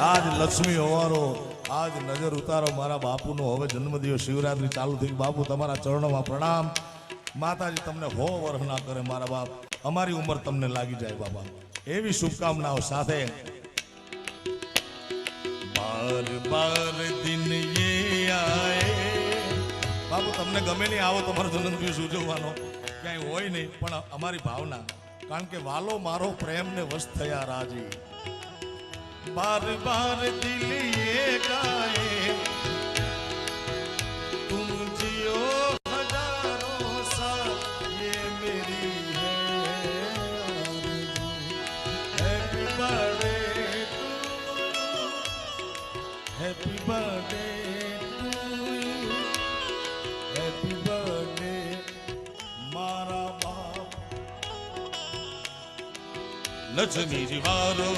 આજ લક્ષ્મી હોવારો આજ નજર ઉતારો મારા બાપુનો હવે જન્મદિવસ શિવરાત્રી ચાલુ થઈ બાપુ તમારા ચરણોમાં પ્રણામ માતાજી તમને હો વર્ષ ના કરે મારા બાપ અમારી ઉંમર તમને લાગી જાય બાબા એવી શુભકામનાઓ સાથે બાર બાર દિન યે આયે બાપુ તમને ગમે નહીં આવો તમારો જન્મદિવસ ઉજવવાનો ક્યાંય હોય નહીં પણ અમારી ભાવના કારણ કે વાલો મારો પ્રેમ ને વશ થયા રાજી बार बार दिल ये गाए तुम जियो हजारों साल ये मेरी है happy birthday happy birthday happy birthday मारा बाप लक्ष्मी जी वारो